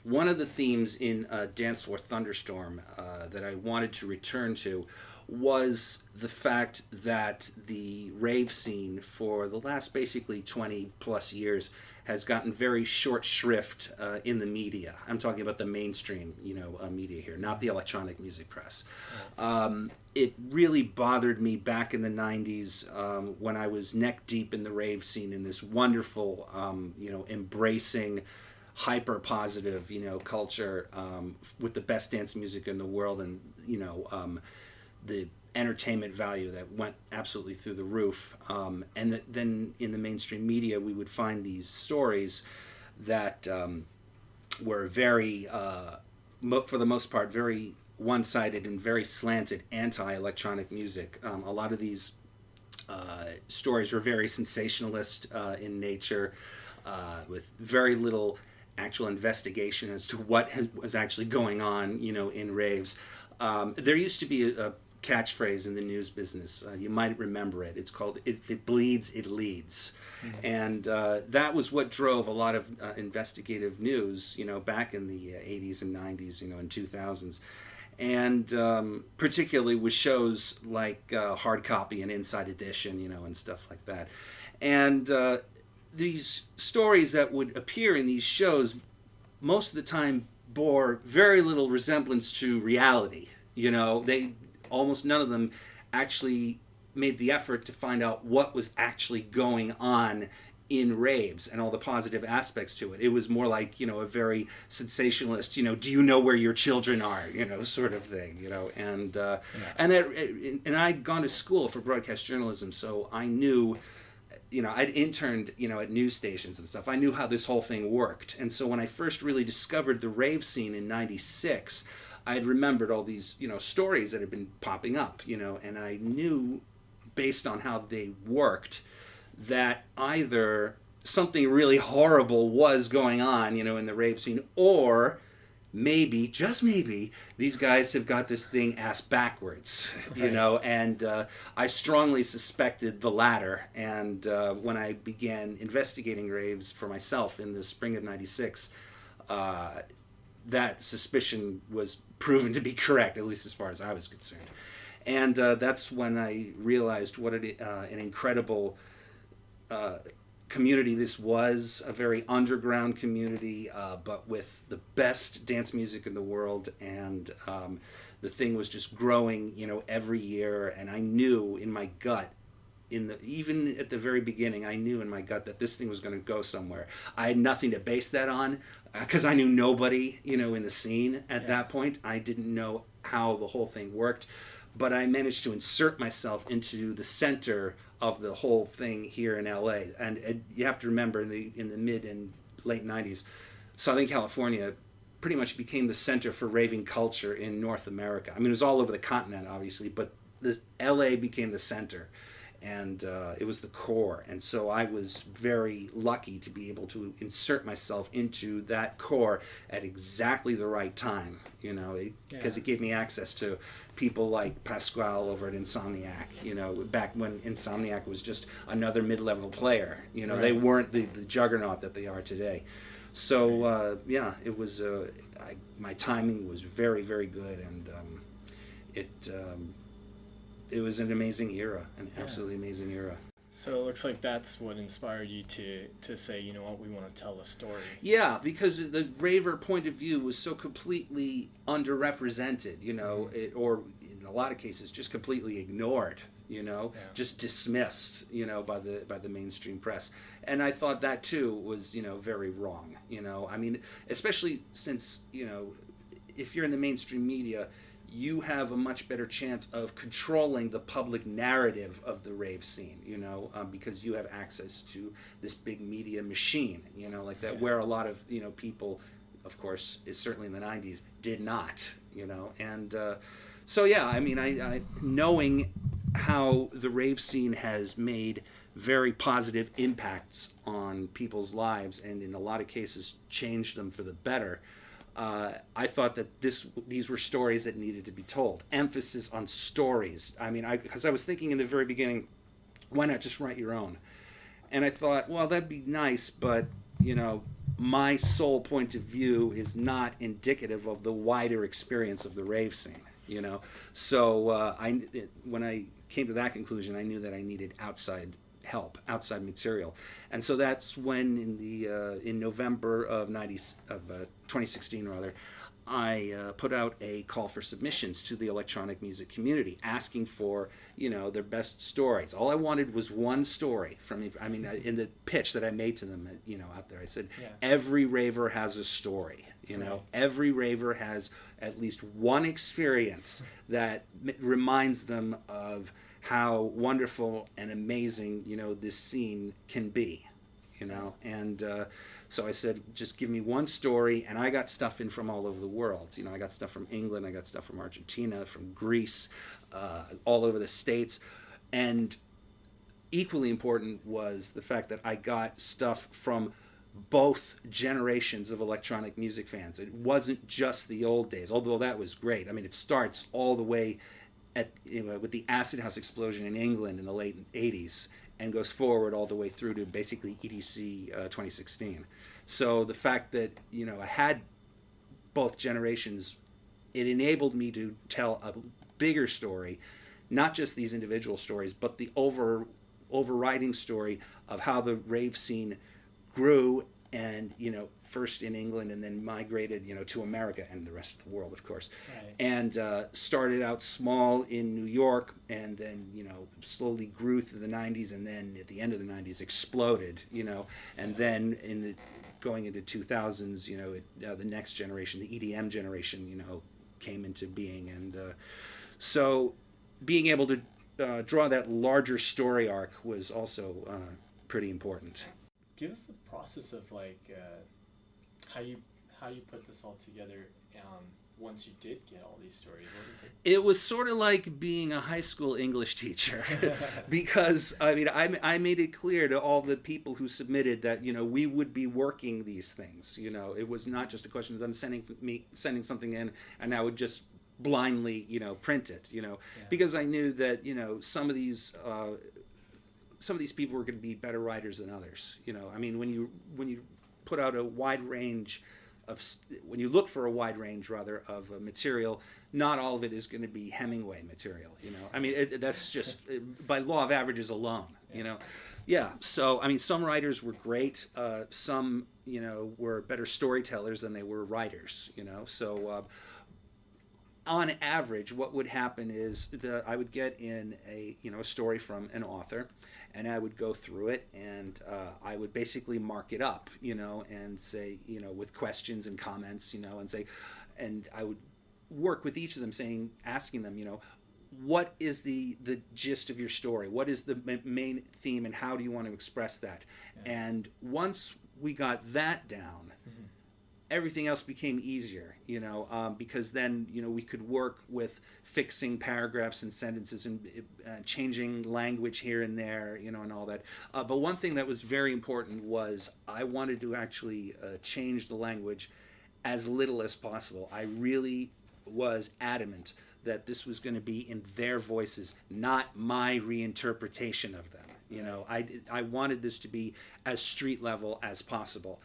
one of the themes in Dance Floor Thunderstorm that I wanted to return to was the fact that the rave scene for the last basically 20 plus years has gotten very short shrift in the media. I'm talking about the mainstream, media here, not the electronic music press. It really bothered me back in the 90s when I was neck deep in the rave scene in this wonderful, embracing, hyper positive, culture with the best dance music in the world, and the entertainment value that went absolutely through the roof. Then in the mainstream media, we would find these stories that were very, for the most part, very one-sided and very slanted anti-electronic music. A lot of these stories were very sensationalist in nature, with very little actual investigation as to what was actually going on, in raves. There used to be a catchphrase in the news business. You might remember it. It's called "If it bleeds, it leads," and that was what drove a lot of investigative news, back in the '80s and '90s, and 2000s, and particularly with shows like Hard Copy and Inside Edition, and stuff like that, and these stories that would appear in these shows most of the time bore very little resemblance to reality. They almost none of them actually made the effort to find out what was actually going on in raves and all the positive aspects to it. It was more like, a very sensationalist, do you know where your children are, sort of thing, and and I'd gone to school for broadcast journalism, so I knew, I'd interned, at news stations and stuff. I knew how this whole thing worked. And so when I first really discovered the rave scene in '96, I had remembered all these, stories that had been popping up, and I knew, based on how they worked, that either something really horrible was going on, in the rave scene, or maybe, just maybe, these guys have got this thing ass backwards, Right. and I strongly suspected the latter. And when I began investigating raves for myself in the spring of '96, that suspicion was proven to be correct, at least as far as I was concerned. And that's when I realized what an incredible community this was, a very underground community, but with the best dance music in the world. And the thing was just growing, every year. And I knew in my gut, even at the very beginning, I knew in my gut that this thing was going to go somewhere. I had nothing to base that on because I knew nobody, in the scene at that point. I didn't know how the whole thing worked, but I managed to insert myself into the center of the whole thing here in LA. And you have to remember, in the mid and late '90s, Southern California pretty much became the center for raving culture in North America. I mean, it was all over the continent, obviously, but LA became the center. And it was the core. And so I was very lucky to be able to insert myself into that core at exactly the right time, because it gave me access to people like Pasquale over at Insomniac, back when Insomniac was just another mid-level player. Right. They weren't the juggernaut that they are today. So, it was, my timing was very, very good, and it was an amazing era, an absolutely amazing era. So it looks like that's what inspired you to say, you know what, we want to tell a story. Yeah, because the raver point of view was so completely underrepresented, or in a lot of cases just completely ignored, just dismissed, by the mainstream press. And I thought that too was, very wrong, I mean, especially since, if you're in the mainstream media, you have a much better chance of controlling the public narrative of the rave scene, because you have access to this big media machine, like that, where a lot of, people, of course, is certainly in the '90s, did not, and so yeah, I mean, I knowing how the rave scene has made very positive impacts on people's lives, and in a lot of cases changed them for the better. I thought that these were stories that needed to be told. Emphasis on stories. I mean, because I was thinking in the very beginning, why not just write your own? And I thought, well, that'd be nice, but my sole point of view is not indicative of the wider experience of the rave scene, you know. So when I came to that conclusion, I knew that I needed outside help, outside material, and so that's when in November of 2016 rather, I put out a call for submissions to the electronic music community, asking for, you know, their best stories. All I wanted was one story from, I mean, in the pitch that I made to them, you know, out there, I said, every raver has a story, you know, every raver has at least one experience that reminds them of how wonderful and amazing, you know, this scene can be, you know, and so I said, just give me one story, and I got stuff in from all over the world. You know, I got stuff from England, I got stuff from Argentina, from Greece, all over the States. And equally important was the fact that I got stuff from both generations of electronic music fans. It wasn't just the old days, although that was great. I mean, it starts all the way with the acid house explosion in England in the late 80s, and goes forward all the way through to basically EDC 2016. So the fact that, you know, I had both generations, it enabled me to tell a bigger story, not just these individual stories, but the overriding story of how the rave scene grew, and, you know, first in England and then migrated, you know, to America and the rest of the world, of course. Right. And started out small in New York, and then, you know, slowly grew through the 90s, and then at the end of the 90s exploded, you know, and then going into 2000s, you know, the next generation, the EDM generation, you know, came into being. And so being able to draw that larger story arc was also pretty important. Give us the process of like how you put this all together once you did get all these stories. What is it? It was sort of like being a high school English teacher, because I mean I made it clear to all the people who submitted that, you know, we would be working these things. You know, it was not just a question of them sending something in and I would just blindly, you know, print it. You know, because I knew that, you know, some of these people were going to be better writers than others. You know, I mean, when you put out a wide range of, when you look for a wide range rather of material, not all of it is going to be Hemingway material. You know, I mean, that's just by law of averages alone. You know, So I mean, some writers were great. Some, you know, were better storytellers than they were writers. You know, so. On average, what would happen is I would get in a story from an author, and I would go through it, and I would basically mark it up, you know, and say, you know, with questions and comments, you know, and I would work with each of them, asking them, you know, what is the gist of your story? What is the main theme, and how do you want to express that? And once we got that down, everything else became easier, you know, because then, you know, we could work with fixing paragraphs and sentences and changing language here and there, you know, and all that. But one thing that was very important was I wanted to actually change the language as little as possible. I really was adamant that this was going to be in their voices, not my reinterpretation of them. You know, I wanted this to be as street level as possible.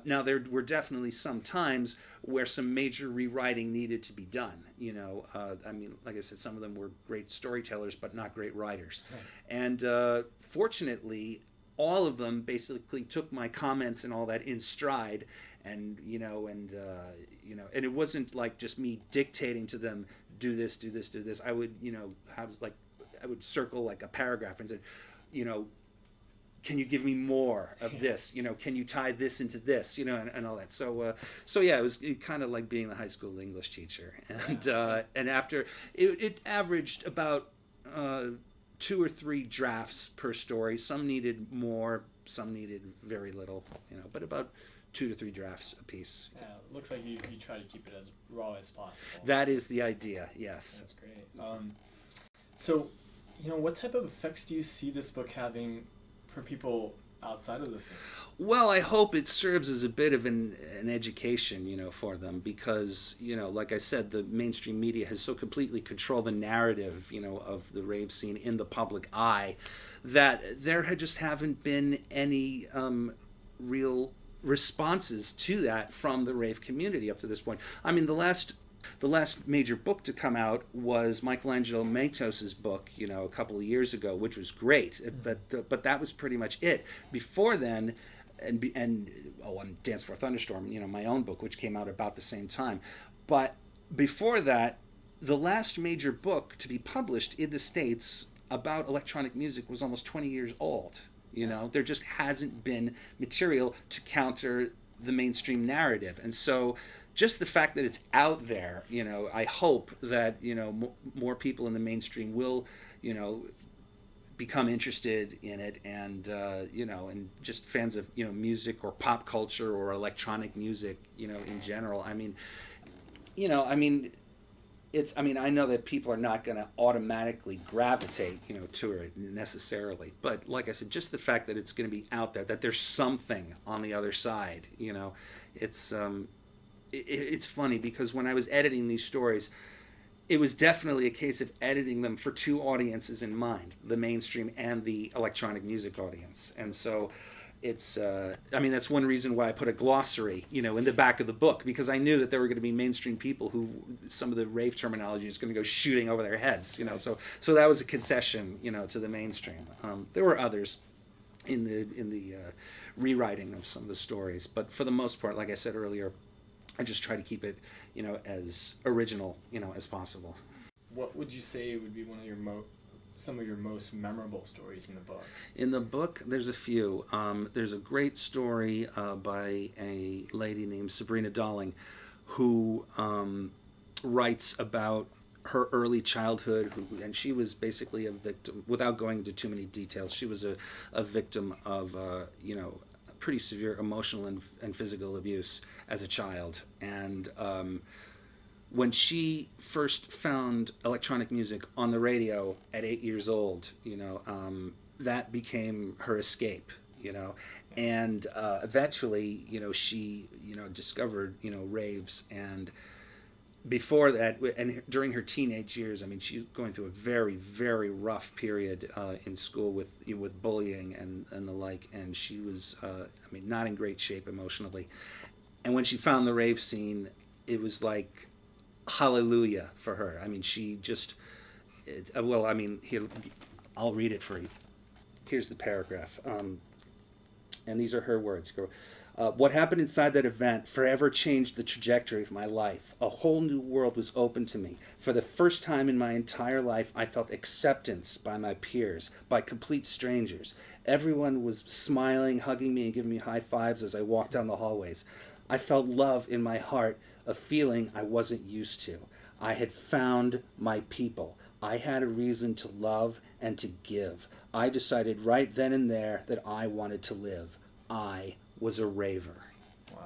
Now, there were definitely some times where some major rewriting needed to be done. You know, I mean, like I said, some of them were great storytellers, but not great writers. Right. And fortunately, all of them basically took my comments and all that in stride. And, and it wasn't like just me dictating to them, do this, do this, do this. I would, I would circle like a paragraph and say, can you give me more of this? Can you tie this into this? And all that. So yeah, it was kind of like being the high school English teacher. And after it averaged about 2 or 3 drafts per story. Some needed more, some needed very little. But about 2 to 3 drafts a piece. Yeah, it looks like you try to keep it as raw as possible. That is the idea. Yes. That's great. So, what type of effects do you see this book having for people outside of the scene? Well, I hope it serves as a bit of an education, for them, because, like I said, the mainstream media has so completely controlled the narrative, of the rave scene in the public eye, that there just haven't been any real responses to that from the rave community up to this point. I mean, the last major book to come out was Michelangelo Matos's book, a couple of years ago, which was great. But that was pretty much it. Before then, and Dance for a Thunderstorm, my own book, which came out about the same time. But before that, the last major book to be published in the States about electronic music was almost 20 years old. There just hasn't been material to counter the mainstream narrative. And so just the fact that it's out there, I hope that, more people in the mainstream will, become interested in it, and and just fans of music or pop culture or electronic music, in general. I mean, I know that people are not going to automatically gravitate, to it necessarily, but like I said, just the fact that it's going to be out there, that there's something on the other side, it's funny because when I was editing these stories, it was definitely a case of editing them for two audiences in mind, the mainstream and the electronic music audience. And so it's, that's one reason why I put a glossary, in the back of the book, because I knew that there were going to be mainstream people who some of the rave terminology is going to go shooting over their heads, so that was a concession, to the mainstream. There were others in the rewriting of some of the stories, but for the most part, like I said earlier, I just try to keep it, as original, as possible. What would you say would be one of your some of your most memorable stories in the book? In the book, there's a few. There's a great story by a lady named Sabrina Dalling, who writes about her early childhood, and she was basically a victim, without going into too many details, she was a victim of, pretty severe emotional and physical abuse as a child. And when she first found electronic music on the radio at 8 years old, that became her escape, and eventually, she, discovered, raves. And before that, and during her teenage years, she was going through a very, very rough period in school with bullying and the like, and she was, not in great shape emotionally. And when she found the rave scene, it was like hallelujah for her. She just, here, I'll read it for you. Here's the paragraph, and these are her words. What happened inside that event forever changed the trajectory of my life. A whole new world was open to me. For the first time in my entire life, I felt acceptance by my peers, by complete strangers. Everyone was smiling, hugging me, and giving me high fives as I walked down the hallways. I felt love in my heart, a feeling I wasn't used to. I had found my people. I had a reason to love and to give. I decided right then and there that I wanted to live. I was a raver. Wow.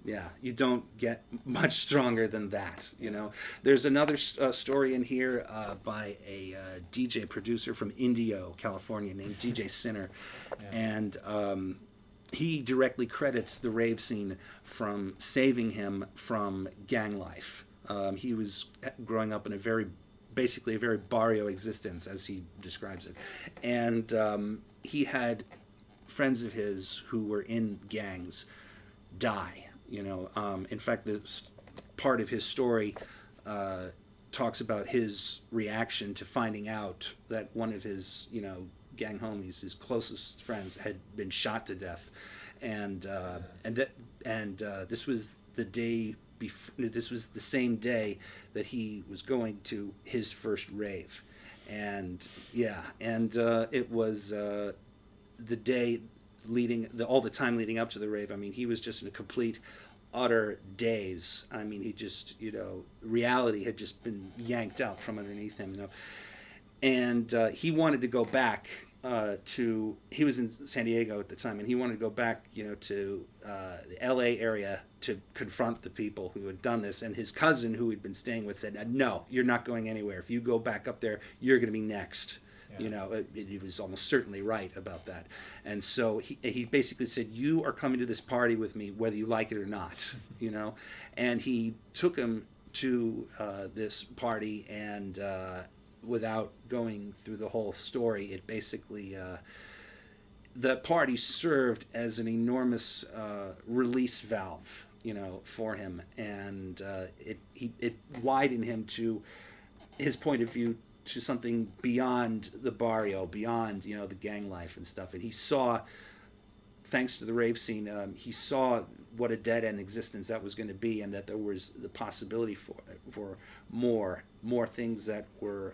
Yeah, you don't get much stronger than that, There's another story in here by a DJ producer from Indio, California, named DJ Sinner. Yeah. And he directly credits the rave scene from saving him from gang life. He was growing up in basically a very barrio existence, as he describes it. And he had friends of his who were in gangs die. In fact, this part of his story talks about his reaction to finding out that one of his, gang homies, his closest friends, had been shot to death, and this was the day before. This was the same day that he was going to his first rave, and it was the day all the time leading up to the rave. He was just in a complete, utter daze. He just, reality had just been yanked out from underneath him, and he wanted to go back he was in San Diego at the time, and he wanted to go back, to the LA area to confront the people who had done this. And his cousin, who he'd been staying with, said, "No, you're not going anywhere. If you go back up there, you're going to be next." Yeah. He was almost certainly right about that. And so he basically said, "You are coming to this party with me, whether you like it or not." And he took him to this party, and without going through the whole story, it basically the party served as an enormous release valve, for him, and it widened him to his point of view to something beyond the barrio, beyond the gang life and stuff. And he saw, thanks to the rave scene, he saw what a dead end existence that was going to be, and that there was the possibility for more things that were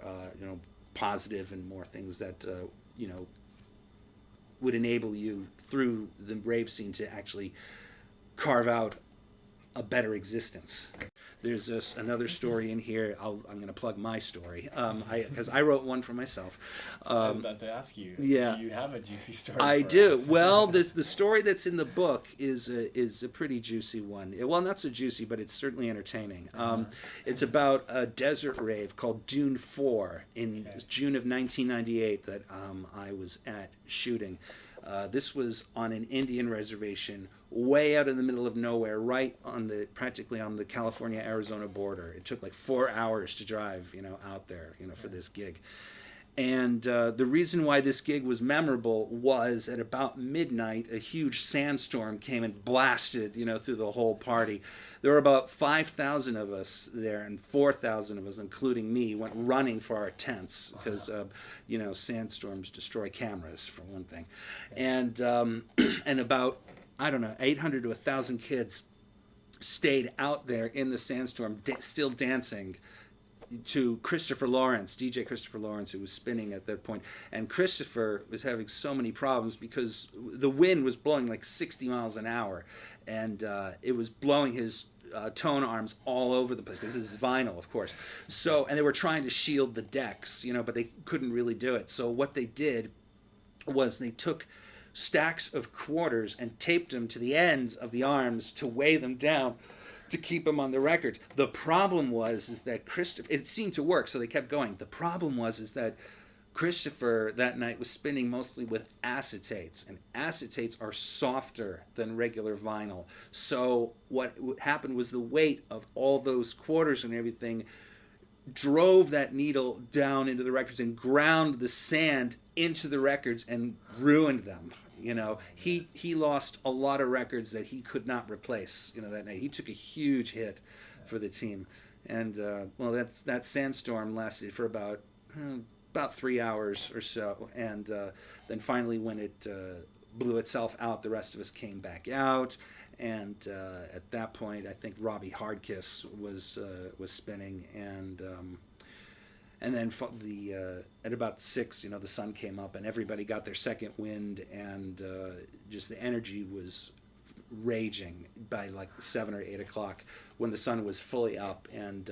positive, and more things that would enable you through the rave scene to actually carve out a better existence. There's another story in here. I'm going to plug my story because I wrote one for myself. I was about to ask you. Yeah. Do you have a juicy story? I for do. us? Well, the story that's in the book is a pretty juicy one. Well, not so juicy, but it's certainly entertaining. It's about a desert rave called Dune 4 in June of 1998 that I was at shooting. This was on an Indian reservation way out in the middle of nowhere, practically on the California-Arizona border. It took like 4 hours to drive, out there, for this gig. And the reason why this gig was memorable was at about midnight, a huge sandstorm came and blasted, through the whole party. There were about 5,000 of us there, and 4,000 of us, including me, went running for our tents because, sandstorms destroy cameras, for one thing. And about, 800 to 1,000 kids stayed out there in the sandstorm, still dancing to Christopher Lawrence, DJ Christopher Lawrence, who was spinning at that point. And Christopher was having so many problems because the wind was blowing like 60 miles an hour, and it was blowing his tone arms all over the place, because this is vinyl, of course. So, and they were trying to shield the decks, but they couldn't really do it. So what they did was they took stacks of quarters and taped them to the ends of the arms to weigh them down to keep them on the record. The problem is that Christopher, it seemed to work, so they kept going. The problem is that Christopher that night was spinning mostly with acetates, and acetates are softer than regular vinyl. So what happened was the weight of all those quarters and everything drove that needle down into the records and ground the sand into the records and ruined them. He lost a lot of records that he could not replace. That night he took a huge hit for the team, and that sandstorm lasted for about 3 hours or so, and then finally when it blew itself out, the rest of us came back out, and at that point I think Robbie Hardkiss was spinning, and then at about 6, the sun came up and everybody got their second wind, and just the energy was raging by like 7 or 8 o'clock when the sun was fully up. And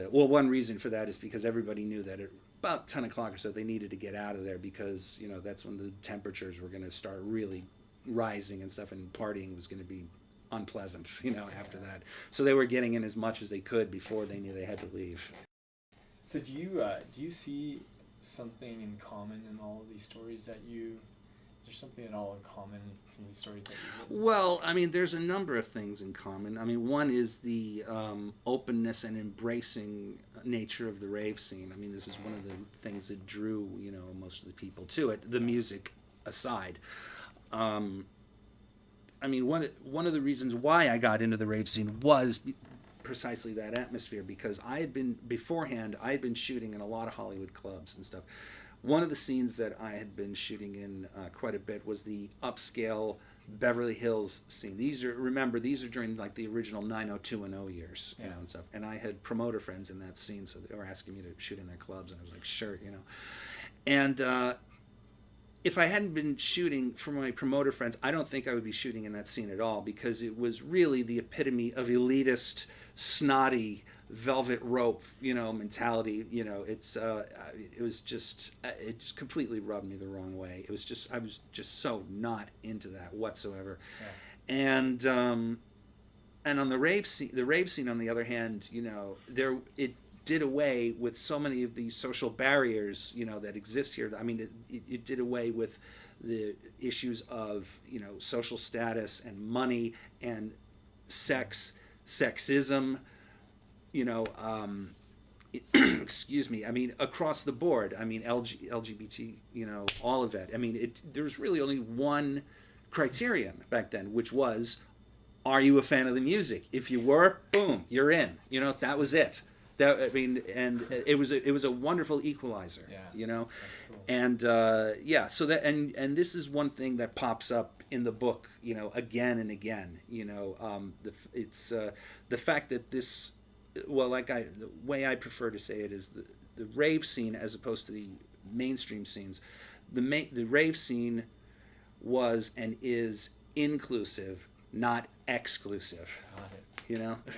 one reason for that is because everybody knew that at about 10 o'clock or so they needed to get out of there, because that's when the temperatures were going to start really rising and stuff, and partying was going to be unpleasant, after that. So they were getting in as much as they could before they knew they had to leave. So do you see something in common in all of these stories that is there something at all in common in some of these stories that you've written? Well, there's a number of things in common. One is the openness and embracing nature of the rave scene. This is one of the things that drew, most of the people to it, the music aside. One of the reasons why I got into the rave scene was precisely that atmosphere, because I had been shooting in a lot of Hollywood clubs and stuff. One of the scenes that I had been shooting in quite a bit was the upscale Beverly Hills scene. These are during like the original 90210 years, and stuff. And I had promoter friends in that scene, so they were asking me to shoot in their clubs, and I was like, sure, And if I hadn't been shooting for my promoter friends, I don't think I would be shooting in that scene at all, because it was really the epitome of elitist, snotty, velvet rope, mentality. It just completely rubbed me the wrong way. I was just so not into that whatsoever. Yeah. And on the rave scene, on the other hand, it did away with so many of these social barriers, that exist here. It did away with the issues of, social status and money and sexism, excuse me, I mean, across the board, I mean, LGBT, all of it. I mean, there's really only one criterion back then, which was, are you a fan of the music? If you were, boom, you're in. That was it. I mean, and it was a wonderful equalizer. Yeah, that's cool. And so that and this is one thing that pops up in the book, again and again. It's the fact that this, well, the way I prefer to say it is the rave scene as opposed to the mainstream scenes. The rave scene was and is inclusive, not exclusive. Got it. You know. Yeah.